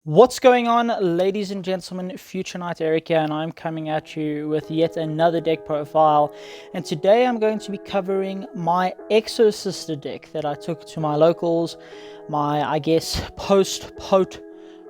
What's going on, ladies and gentlemen? Future Knight Eric here, and I'm coming at you with yet another deck profile. And today I'm going to be covering my Exosister deck that I took to my locals, my, I guess, post-POTE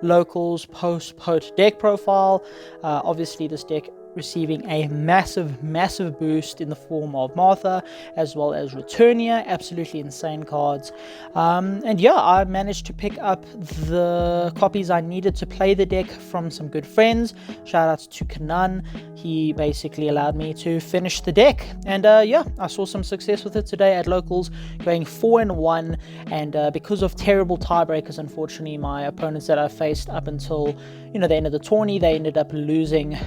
locals, post-POTE deck profile. Obviously, this deck receiving a massive boost in the form of Martha as well as Returnia. Absolutely insane cards. And yeah, I managed to pick up the copies I needed to play the deck from some good friends. Shout out to Kanan. He basically allowed me to finish the deck, and yeah, I saw some success with it today at locals, going 4-1. And because of terrible tiebreakers, unfortunately, my opponents that I faced up until the end of the tourney, they ended up losing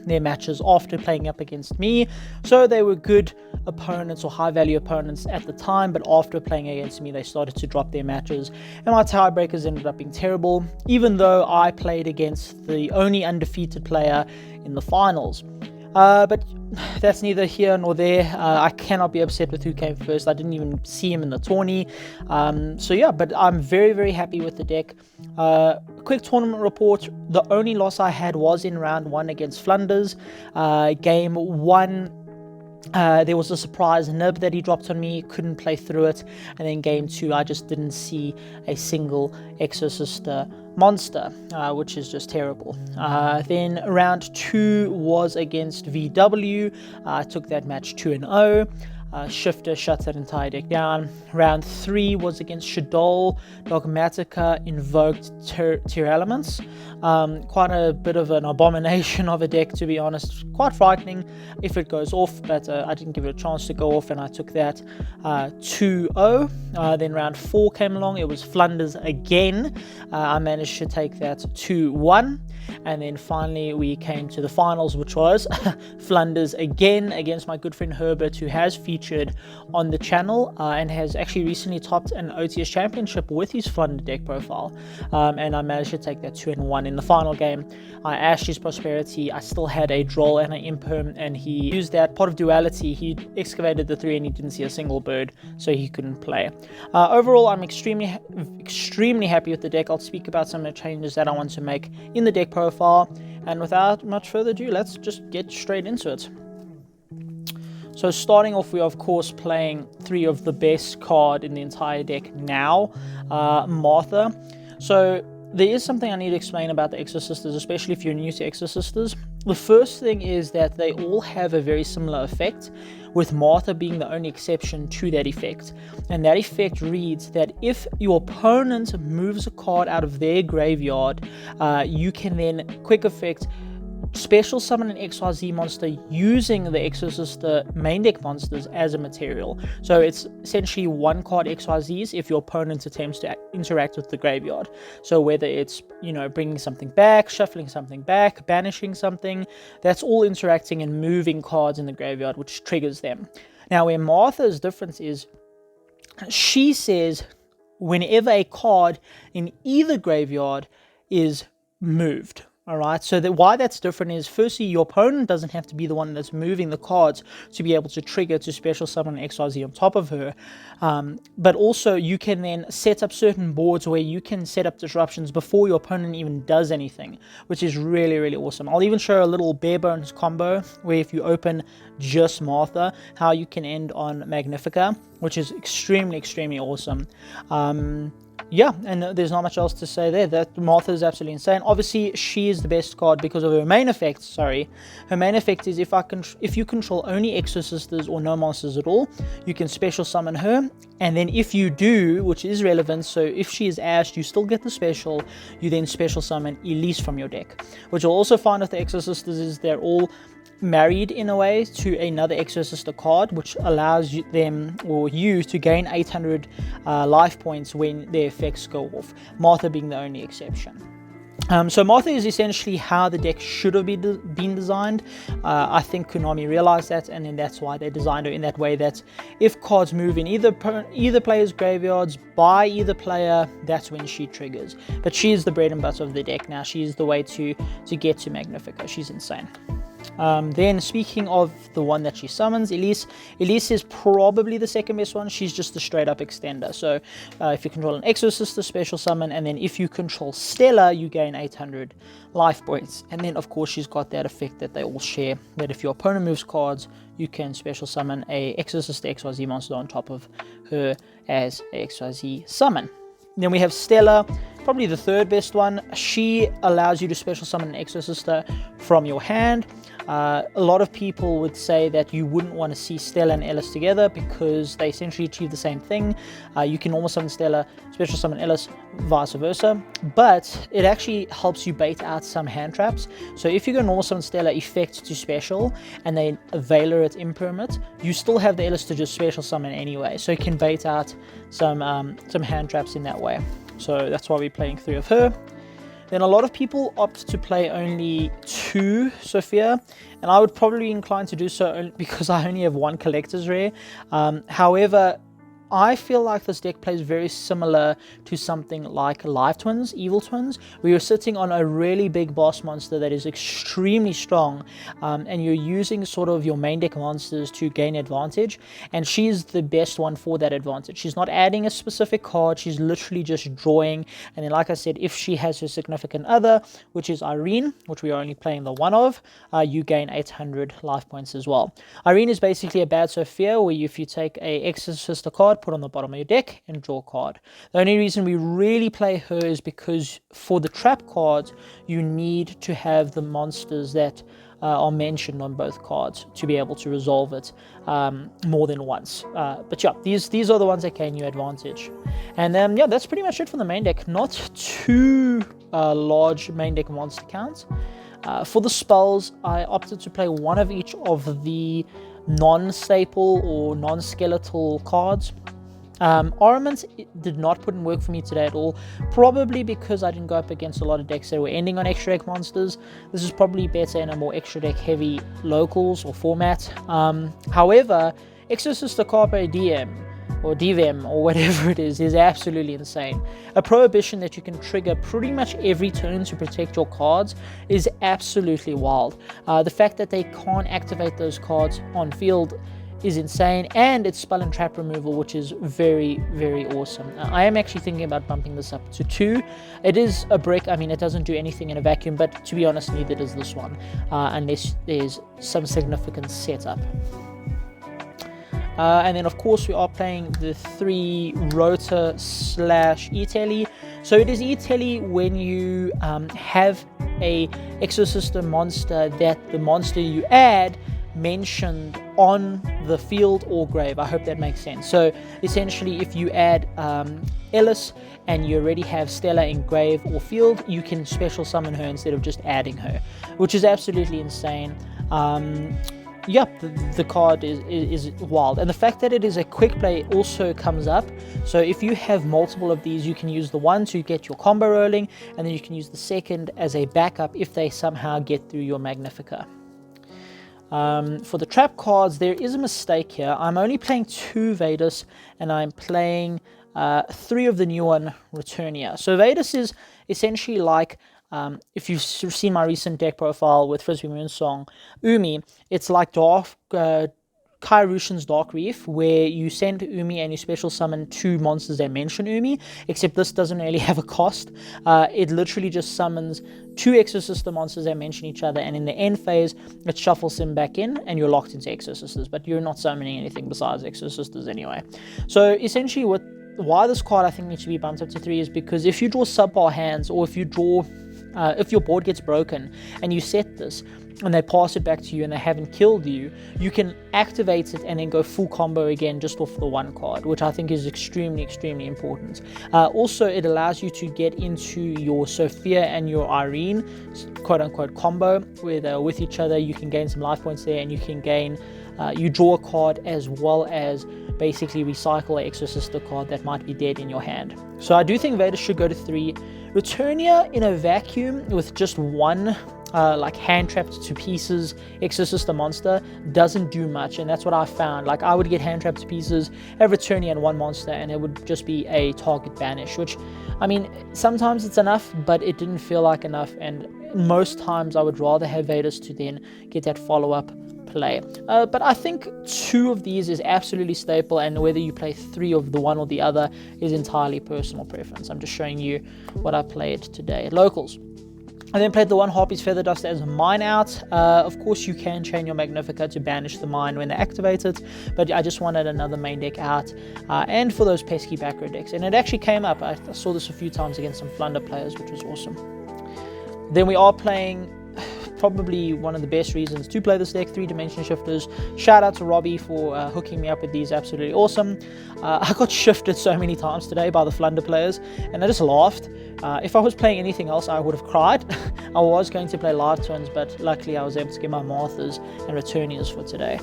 their matches after playing up against me. So they were good opponents or high value opponents at the time, but after playing against me, they started to drop their matches, and my tiebreakers ended up being terrible, even though I played against the only undefeated player in the finals. But that's neither here nor there. I cannot be upset with who came first. I didn't even see him in the tourney. So yeah, but I'm very happy with the deck. Quick tournament report. The only loss I had was in round 1 against Flanders. Game 1, there was a surprise nib that he dropped on me, couldn't play through it, and then game 2 I just didn't see a single Exosister monster, which is just terrible. Then round 2 was against VW. I took that match 2-0. Shifter shuts that entire deck down. Round 3 was against Shadol. Dogmatica invoked Tier Elements. Quite a bit of an abomination of a deck, to be honest. Quite frightening if it goes off, but I didn't give it a chance to go off, and I took that 2-0. Then round 4 came along. It was Flanders again. I managed to take that 2-1. And then finally we came to the finals, which was Flanders again against my good friend Herbert, who has featured on the channel and has actually recently topped an OTS championship with his Flanders deck profile. And I managed to take that 2-1 in the final game. I ashed his Prosperity. I still had a Droll and an Imperm, and he used that Pot of Duality. He excavated the 3 and he didn't see a single bird, so he couldn't play. Overall, I'm extremely happy with the deck. I'll speak about some of the changes that I want to make in the deck profile, and without much further ado, let's just get straight into it. So starting off, we're of course playing 3 of the best card in the entire deck now, Martha. So there is something I need to explain about the Exosisters, especially if you're new to Exosisters. The first thing is that they all have a very similar effect, with Martha being the only exception to that effect. And that effect reads that if your opponent moves a card out of their graveyard, you can then quick effect special summon an XYZ monster using the Exosister main deck monsters as a material. So it's essentially 1 card XYZs if your opponent attempts to interact with the graveyard. So whether it's, bringing something back, shuffling something back, banishing something, that's all interacting and moving cards in the graveyard, which triggers them. Now, where Martha's difference is, she says whenever a card in either graveyard is moved. Alright, so why that's different is, firstly, your opponent doesn't have to be the one that's moving the cards to be able to trigger to special summon XYZ on top of her. But also, you can then set up certain boards where you can set up disruptions before your opponent even does anything, which is really awesome. I'll even show a little bare bones combo where if you open just Martha, how you can end on Magnifica, which is extremely awesome. Yeah, and there's not much else to say there. That Martha is absolutely insane. Obviously, she is the best card because of her main effect. Sorry, her main effect is if you control only Exosisters or no monsters at all, you can special summon her. And then if you do, which is relevant, so if she is ashed, you still get the special. You then special summon Elise from your deck. What you'll also find with the Exosisters is they're all married in a way to another Exosister card, which allows them or you to gain 800 life points when their effects go off, Martha being the only exception. So Martha is essentially how the deck should have been designed. I think Konami realized that, and then that's why they designed her in that way, that if cards move in either player's graveyards by either player, that's when she triggers. But she is the bread and butter of the deck now. She is the way to get to Magnifica. She's insane. Then speaking of the one that she summons, Elise is probably the second best one. She's just a straight up extender. So if you control an Exosister, special summon, and then if you control Stella, you gain 800 life points. And then of course she's got that effect that they all share, that if your opponent moves cards, you can special summon a Exosister XYZ monster on top of her as a XYZ summon. Then we have Stella, probably the third best one. She allows you to special summon an Exosister from your hand. A lot of people would say that you wouldn't want to see Stella and Ellis together because they essentially achieve the same thing. You can normal summon Stella, special summon Ellis, vice versa, but it actually helps you bait out some hand traps. So if you go normal summon Stella effect to special and then Veiler it impermanent, you still have the Ellis to just special summon anyway, so you can bait out some hand traps in that way. So that's why we're playing 3 of her. Then a lot of people opt to play only 2 Sophia, and I would probably be inclined to do so because I only have 1 collector's rare. However, I feel like this deck plays very similar to something like Live Twins, Evil Twins, where you're sitting on a really big boss monster that is extremely strong, and you're using sort of your main deck monsters to gain advantage, and she's the best one for that advantage. She's not adding a specific card, she's literally just drawing, and then like I said, if she has her significant other, which is Irene, which we are only playing the 1 of, you gain 800 life points as well. Irene is basically a bad Sophia, where if you take a Exosister card, put on the bottom of your deck and draw a card. The only reason we really play her is because for the trap cards you need to have the monsters that are mentioned on both cards to be able to resolve it more than once. But yeah, these are the ones that gain you advantage. And then yeah, that's pretty much it for the main deck. Not too large main deck monster counts. For the spells, I opted to play 1 of each of the non-staple or non-skeletal cards. Armament did not put in work for me today at all, probably because I didn't go up against a lot of decks that were ending on extra deck monsters. This is probably better in a more extra deck heavy locals or format. However, Exosister Carpe Diem or DVM or whatever it is absolutely insane. A prohibition that you can trigger pretty much every turn to protect your cards is absolutely wild. The fact that they can't activate those cards on field is insane, and it's spell and trap removal, which is very, very awesome. I am actually thinking about bumping this up to 2. It is a brick, I mean it doesn't do anything in a vacuum, but to be honest neither does this one, unless there's some significant setup. And then of course we are playing the 3 Rota / E-Telly. So it is E-Telly when you have a Exosister monster that the monster you add mentioned on the field or grave. I hope that makes sense. So essentially if you add Ellis and you already have Stella in grave or field, you can special summon her instead of just adding her, which is absolutely insane. Yeah, the card is wild, and the fact that it is a quick play also comes up. So if you have multiple of these, you can use the 1 to get your combo rolling, and then you can use the 2nd as a backup if they somehow get through your Magnifica. For the trap cards, there is a mistake here. I'm only playing 2 Vadis, and I'm playing 3 of the new one, Returnia. So Vadis is essentially like, if you've seen my recent deck profile with Frisbee Moonsong, Umi, it's like Kai Rushin's Dark Reef, where you send Umi and you special summon 2 monsters that mention Umi, except this doesn't really have a cost. It literally just summons 2 Exosister monsters that mention each other, and in the end phase, it shuffles them back in, and you're locked into Exosisters, but you're not summoning anything besides Exosisters anyway. So essentially why this card I think needs to be bumped up to 3 is because if you draw subpar hands, or if you draw if your board gets broken and you set this and they pass it back to you and they haven't killed you, you can activate it and then go full combo again just off the 1 card, which I think is extremely, extremely important. Also, it allows you to get into your Sophia and your Irene quote-unquote combo where they're with each other. You can gain some life points there, and you can gain you draw a card as well as basically recycle an Exosister card that might be dead in your hand. So I do think Vader should go to 3. Returnia in a vacuum with just 1 like hand trapped to pieces Exosister monster doesn't do much, and that's what I found. Like, I would get hand trapped to pieces, have Returnia and one monster, and it would just be a target banish, which, I mean, sometimes it's enough, but it didn't feel like enough, and most times I would rather have Vadis to then get that follow-up play. But I think 2 of these is absolutely staple, and whether you play 3 of the one or the other is entirely personal preference. I'm just showing you what I played today. Locals. I then played the 1 Harpy's Feather Dust as a mine out. Of course, you can chain your Magnifica to banish the mine when they activate it, but I just wanted another main deck out, and for those pesky back row decks. And it actually came up. I saw this a few times against some Flunder players, which was awesome. Then we are playing probably one of the best reasons to play this deck, 3 Dimension Shifters. Shout out to Robbie for hooking me up with these, absolutely awesome. I got shifted so many times today by the Flunder players, and I just laughed. If I was playing anything else, I would have cried. I was going to play Live Twins, but luckily I was able to get my Marthas and Returnias for today.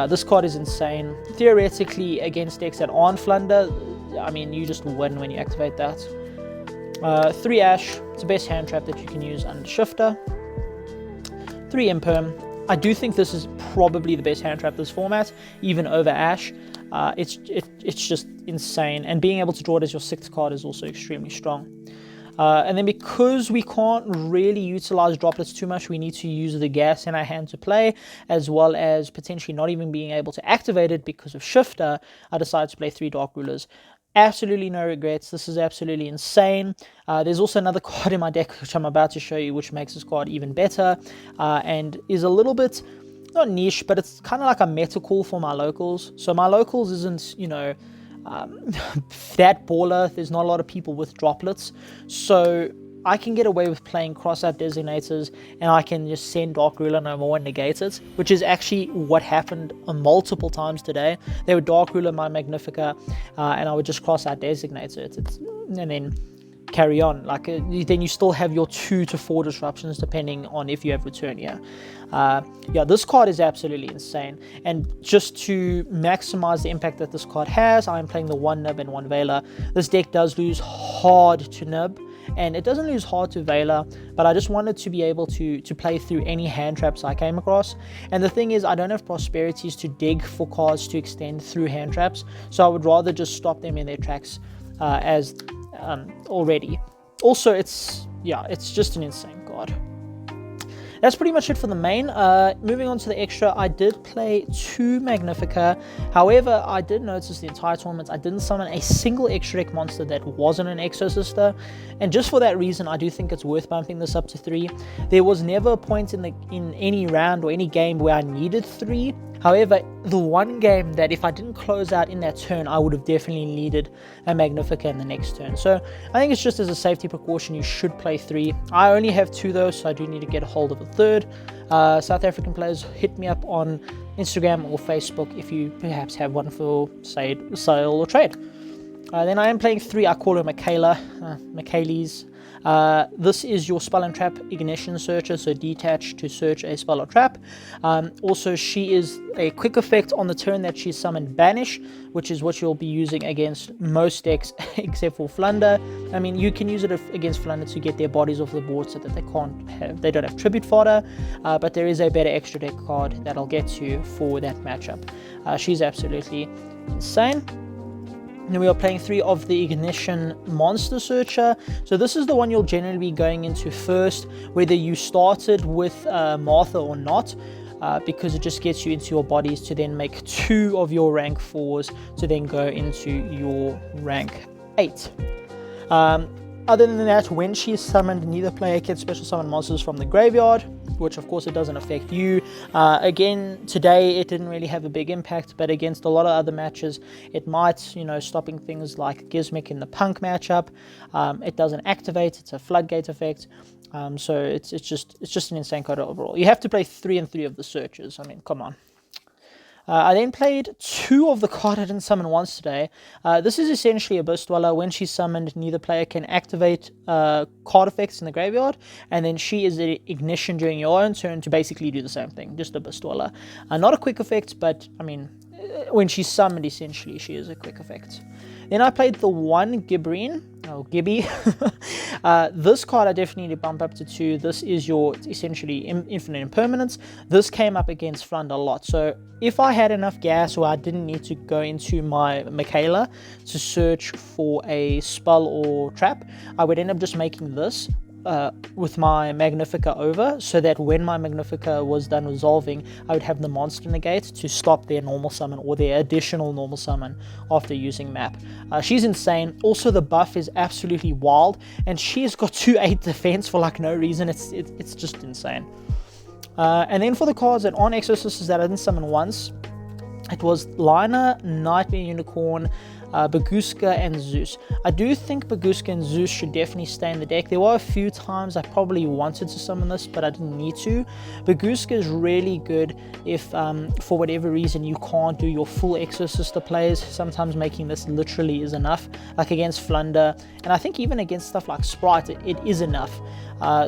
This card is insane. Theoretically, against decks that aren't Flunder, I mean, you just win when you activate that. 3 Ash, it's the best hand trap that you can use under Shifter. 3 Imperm. I do think this is probably the best hand trap this format, even over Ash. It's just insane, and being able to draw it as your 6th card is also extremely strong. And then because we can't really utilize droplets too much, we need to use the gas in our hand to play, as well as potentially not even being able to activate it because of Shifter. I decided to play 3 Dark Rulers. Absolutely no regrets. This is absolutely insane. There's also another card in my deck which I'm about to show you, which makes this card even better, and is a little bit, not niche, but it's kind of like a meta call for my locals. So my locals isn't, you know, that baller. There's not a lot of people with droplets, so I can get away with playing cross-out designators, and I can just send Dark Ruler no more and negate it, which is actually what happened multiple times today. They would Dark Ruler my Magnifica, and I would just cross-out designate it, and then carry on. Like, then you still have your 2 to 4 disruptions depending on if you have Returnia. Yeah, this card is absolutely insane, and just to maximize the impact that this card has, I'm playing the 1 Nib and 1 Veiler. This deck does lose hard to Nib, and it doesn't lose hard to Veiler, but I just wanted to be able to play through any hand traps I came across. And the thing is, I don't have prosperities to dig for cards to extend through hand traps, so I would rather just stop them in their tracks already. Also, it's just an insane card. That's pretty much it for the main. Moving on to the extra, I did play 2 Magnifica. However, I did notice the entire tournament I didn't summon a single extra deck monster that wasn't an Exosister, and just for that reason, I do think it's worth bumping this up to 3. There was never a point in any round or any game where I needed 3. However, the one game that if I didn't close out in that turn, I would have definitely needed a Magnifica in the next turn. So I think it's just as a safety precaution, you should play 3. I only have 2 though, so I do need to get a hold of a 3rd. South African players, hit me up on Instagram or Facebook if you perhaps have one for sale or trade. Then I am playing 3, I call her Michaelis. This is your spell and trap ignition searcher, so detach to search a spell or trap. Also, she is a quick effect on the turn that she's summoned banish, which is what you'll be using against most decks except for Flunder. I mean, you can use it against Flunder to get their bodies off the board so that they don't have tribute fodder, but there is a better extra deck card that I'll get to for that matchup. She's absolutely insane. And we are playing 3 of the Ignition Monster Searcher. So this is the one you'll generally be going into first, whether you started with Martha or not, because it just gets you into your bodies to then make 2 of your rank 4s to then go into your rank 8. Other than that, when she is summoned, neither player can special summon monsters from the graveyard, which of course it doesn't affect you. Again, today it didn't really have a big impact, but against a lot of other matches, it might, you know, stopping things like Gizmic in the Punk matchup. It doesn't activate, it's a floodgate effect. So it's just an insane card overall. You have to play 3 and 3 of the searches. I mean, come on. I then played 2 of the card I didn't summon once today. This is essentially Abyss Dweller. When she's summoned, neither player can activate card effects in the graveyard, and then she is the ignition during your own turn to basically do the same thing, just Abyss Dweller. Not a quick effect, but I mean, when she's summoned, essentially, she is a quick effect. Then I played the 1 Gibberine, or Gibby. This card I definitely need to bump up to 2. This is your, essentially, infinite impermanence. This came up against Flunder a lot. So if I had enough gas, or I didn't need to go into my Michaela to search for a spell or trap, I would end up just making this with my Magnifica over, so that when my Magnifica was done resolving, I would have the monster negate to stop their normal summon or their additional normal summon after using map. She's insane. Also, the buff is absolutely wild, and she's got 2-8 defense for like no reason. It's just insane. And then for the cards that aren't Exosisters that I didn't summon once, it was Lina, Nightmare Unicorn, Baguska, and Zeus. I do think Baguska and Zeus should definitely stay in the deck. There were a few times I probably wanted to summon this, but I didn't need to. Baguska is really good if, for whatever reason, you can't do your full Exosister plays. Sometimes making this literally is enough, like against Flunder, and I think even against stuff like Sprite, it is enough.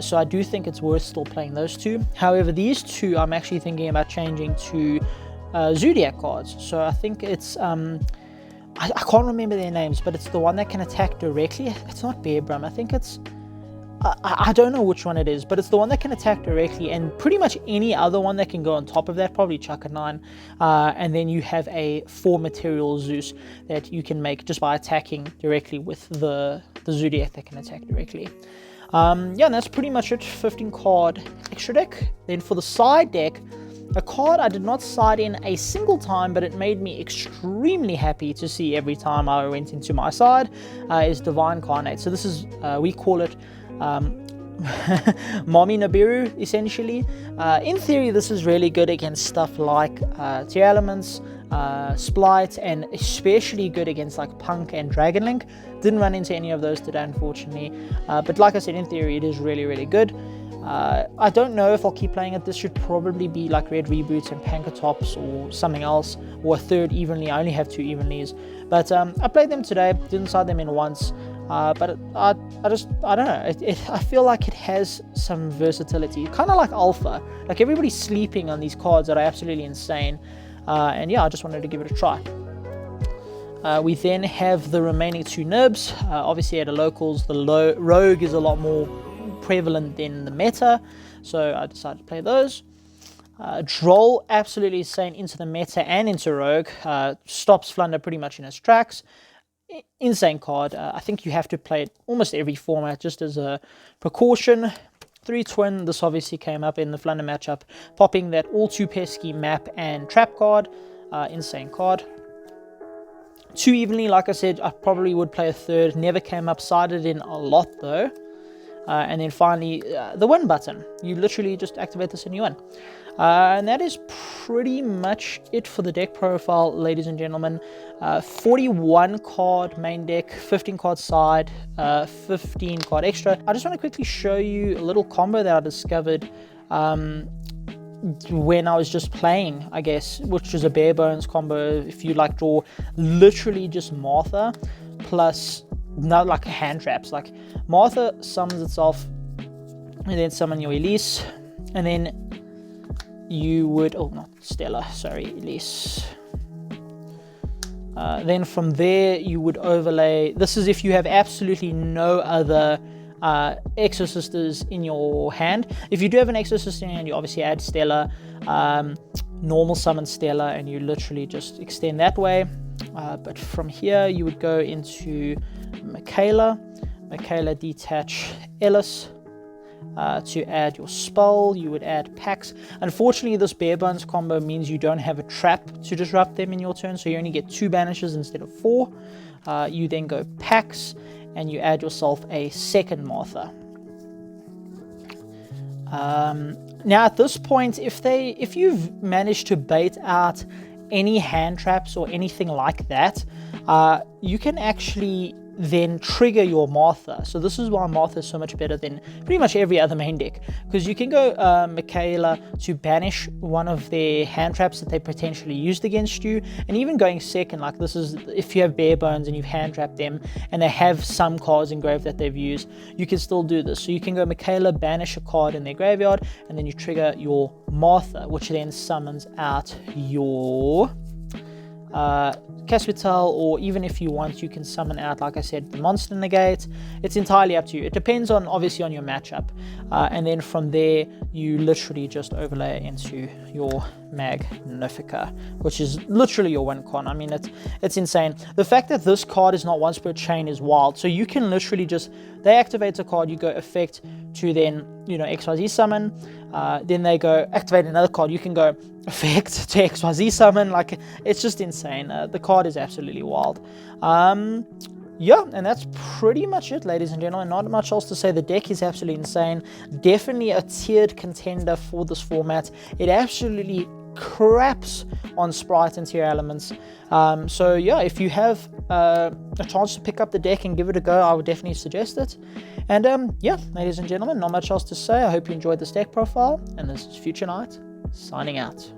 So I do think it's worth still playing those two. However, these two I'm actually thinking about changing to Zodiac cards. So I think it's I can't remember their names, but it's the one that can attack directly. It's not Bearbrum. I think it's I don't know which one it is, but it's the one that can attack directly, and pretty much any other one that can go on top of that, probably chuck a 9, and then you have a 4 material Zeus that you can make just by attacking directly with the Zodiac that can attack directly. Yeah, and that's pretty much it. 15 card extra deck. Then for the side deck, a card I did not side in a single time, but it made me extremely happy to see every time I went into my side, is Divine Carnate. So this is, we call it Mommy Nibiru, essentially. In theory, this is really good against stuff like Tear Elements, Splight, and especially good against like Punk and Dragonlink. Didn't run into any of those today, unfortunately. But like I said, in theory, it is really, really good. I don't know if I'll keep playing it. This should probably be like Red Reboots and Pankatops or something else, or a third evenly. I only have 2 evenlies, but I played them today, didn't side them in once, but I don't know, I feel like it has some versatility, kind of like Alpha. Like, everybody's sleeping on these cards that are absolutely insane, and yeah, I just wanted to give it a try. We then have the remaining 2 nibs. Obviously at the locals, the Rogue is a lot more prevalent than the meta, so I decided to play those. Droll, absolutely insane into the meta and into Rogue, stops Flunder pretty much in its tracks. Insane card. I think you have to play it almost every format just as a precaution. 3 twin, this obviously came up in the Flunder matchup, popping that all too pesky map and trap card. Insane card. 2 evenly, like I said, I probably would play a third, never came up, sided in a lot though. And then finally, the win button. You literally just activate this and you win. And that is pretty much it for the deck profile, ladies and gentlemen. 41 card main deck, 15 card side, 15 card extra. I just want to quickly show you a little combo that I discovered when I was just playing, I guess, which was a bare bones combo. If you like draw literally just Martha plus not like hand traps. Like Martha summons itself and then summon your Elise, and then you would, oh not Stella, sorry, Elise. Then from there you would overlay, this is if you have absolutely no other Exosisters in your hand. If you do have an Exosister in your hand, you obviously add Stella, normal summon Stella, and you literally just extend that way. But from here you would go into Michaela detach Ellis. To add your spell, you would add Pax. Unfortunately, this bare bones combo means you don't have a trap to disrupt them in your turn, so you only get 2 banishes instead of 4. You then go Pax, and you add yourself a second Martha. Now at this point, if you've managed to bait out any hand traps or anything like that, you can actually then trigger your Martha. So this is why Martha is so much better than pretty much every other main deck, because you can go Michaela to banish one of their hand traps that they potentially used against you, and even going second, like this is if you have bare bones and you've hand trapped them and they have some cards engraved that they've used, you can still do this. So you can go Michaela, banish a card in their graveyard, and then you trigger your Martha, which then summons out your Caspitel, or even if you want, you can summon out, like I said, the Monster Negate. It's entirely up to you. It depends on, obviously, on your matchup. And then from there, you literally just overlay it into your Magnifica, which is literally your win con. I mean, it's insane. The fact that this card is not once per chain is wild. So you can literally just, they activate a card, you go effect to then, you know, XYZ summon. Then they go activate another card, you can go effect to XYZ summon. Like, it's just insane. The card is absolutely wild. Yeah, and that's pretty much it, ladies and gentlemen. Not much else to say. The deck is absolutely insane. Definitely a tiered contender for this format. It absolutely craps on Sprite and tier elements. So yeah, if you have a chance to pick up the deck and give it a go, I would definitely suggest it. And yeah, ladies and gentlemen, not much else to say. I hope you enjoyed this deck profile, and this is Future Knight signing out.